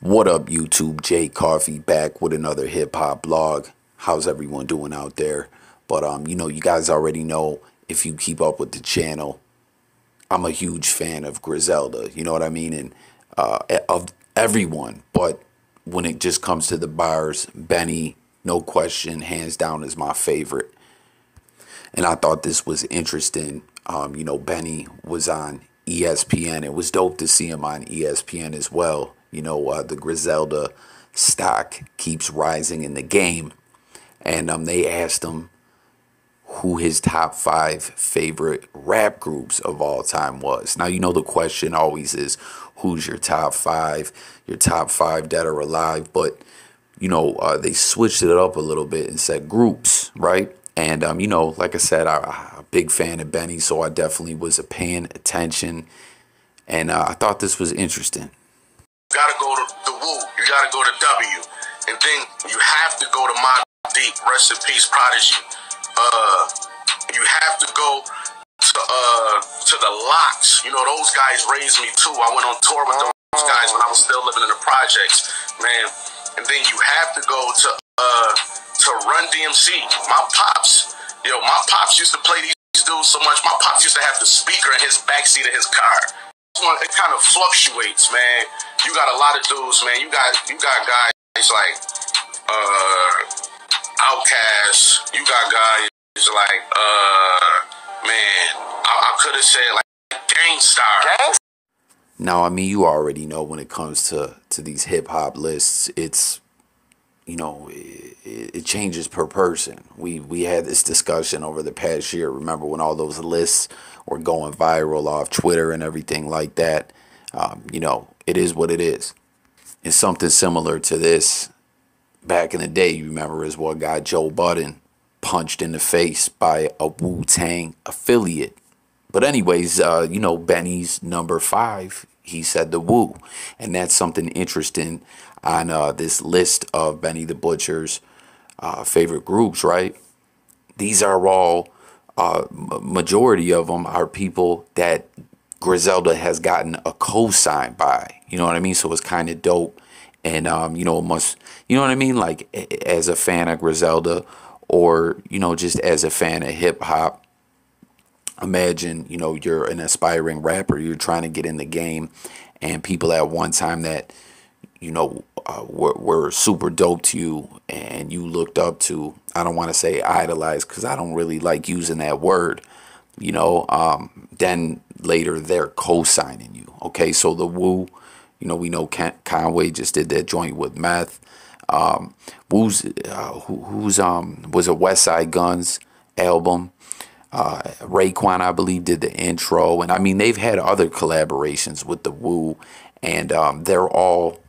What up, YouTube? Jay Coffee back with another hip hop blog. How's everyone doing out there? But you guys already know, if you keep up with the channel, I'm a huge fan of Griselda. You know what I mean? And of everyone. But when it just comes to the bars, Benny, no question, hands down, is my favorite. And I thought this was interesting. Benny was on ESPN. It was dope to see him on ESPN as well. The Griselda stock keeps rising in the game. And they asked him who his top 5 favorite rap groups of all time was. Now, the question always is, who's your top 5, dead or alive? But, they switched it up a little bit and said groups, right? And, like I said, I'm a big fan of Benny, so I definitely was paying attention. And I thought this was interesting. You gotta go to the Wu, you gotta go to W, and then you have to go to Mobb Deep, rest in peace, Prodigy. You have to go to the Locks. Those guys raised me too. I went on tour with those guys when I was still living in the projects, man. And then you have to go to Run DMC. My pops used to play these dudes so much. My pops used to have the speaker in his backseat of his car. It kind of fluctuates, man. You got a lot of dudes, man. You got guys like Outkast. You got guys like I could have said like Gangstar. Now, you already know, when it comes to these hip hop lists, it's it changes per person. We had this discussion over the past year. Remember when all those lists were going viral off Twitter and everything like that? It is what it is. And something similar to this back in the day, you remember, is what got Joe Budden punched in the face by a wu-tang affiliate. But anyways, Benny's number 5, he said the Wu. And that's something interesting on this list of Benny the Butcher's favorite groups, right? These are all, majority of them are people that Griselda has gotten a cosign by. You know what I mean? So it's kind of dope. And, it must, like, as a fan of Griselda, or, just as a fan of hip hop, imagine, you're an aspiring rapper, you're trying to get in the game, and people at one time that, were super dope to you and you looked up to, I don't want to say idolized, because I don't really like using that word, then later they're co-signing you. Okay, so the Wu, we know Conway just did that joint with Meth. Was a West Side Guns album. Raekwon, I believe, did the intro, and they've had other collaborations with the Wu, and they're all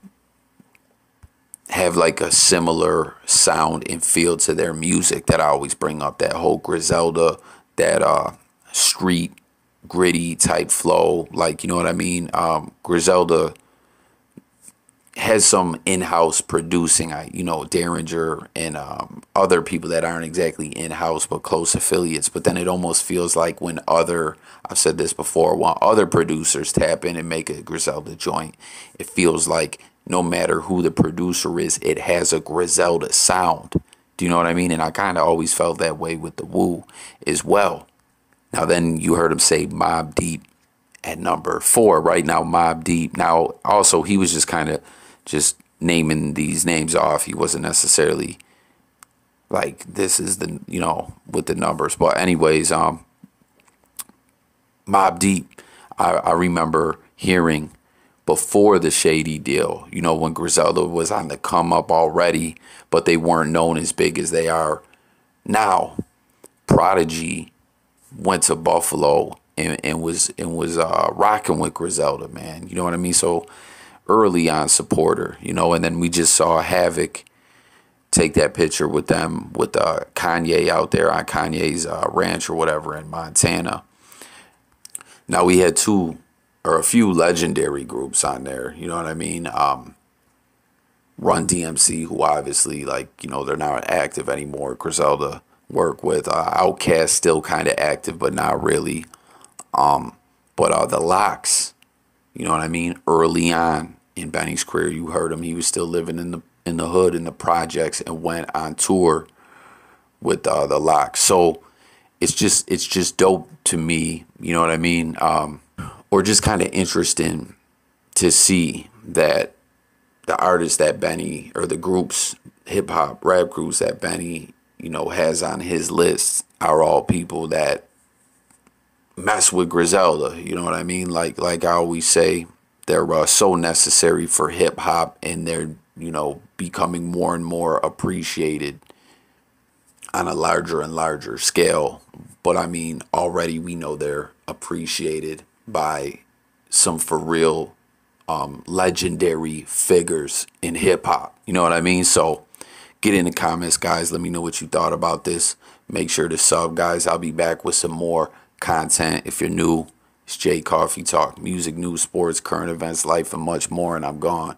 have like a similar sound and feel to their music that I always bring up. That whole Griselda, that street gritty type flow, like, you know what I mean? Griselda has some in-house producing, Derringer and other people that aren't exactly in-house but close affiliates. But then it almost feels like when I've said this before, when other producers tap in and make a Griselda joint, it feels like no matter who the producer is, it has a Griselda sound. Do you know what I mean? And I kind of always felt that way with the Wu as well. Now then you heard him say Mobb Deep at number 4. Right now, Mobb Deep. Now, also, he was just kind of just naming these names off. He wasn't necessarily like, this is the, with the numbers. But anyways, Mobb Deep, I remember hearing before the Shady deal, when Griselda was on the come up already, but they weren't known as big as they are now. Prodigy went to Buffalo and was rocking with Griselda, man. You know what I mean? So early on supporter, and then we just saw Havoc take that picture with them, with Kanye out there on Kanye's ranch or whatever in Montana. Now we had a few legendary groups on there, you know what I mean? Run DMC, who obviously, like, they're not active anymore. Griselda work with Outkast, still kind of active, but not really. But the Locks, you know what I mean? Early on, in Benny's career. You heard him; he was still living in the hood, in the projects, and went on tour with the Lox. So it's just dope to me. You know what I mean? Or just kind of interesting to see that the artists that Benny, or the groups, hip hop rap groups that Benny, has on his list are all people that mess with Griselda. You know what I mean? Like I always say, they're so necessary for hip hop, and they're becoming more and more appreciated on a larger and larger scale. But I mean, already we know they're appreciated by some for real legendary figures in hip hop. You know what I mean? So get in the comments, guys. Let me know what you thought about this. Make sure to sub, guys. I'll be back with some more content. If you're new, it's J Coffee Talk. Music, news, sports, current events, life, and much more. And I'm gone.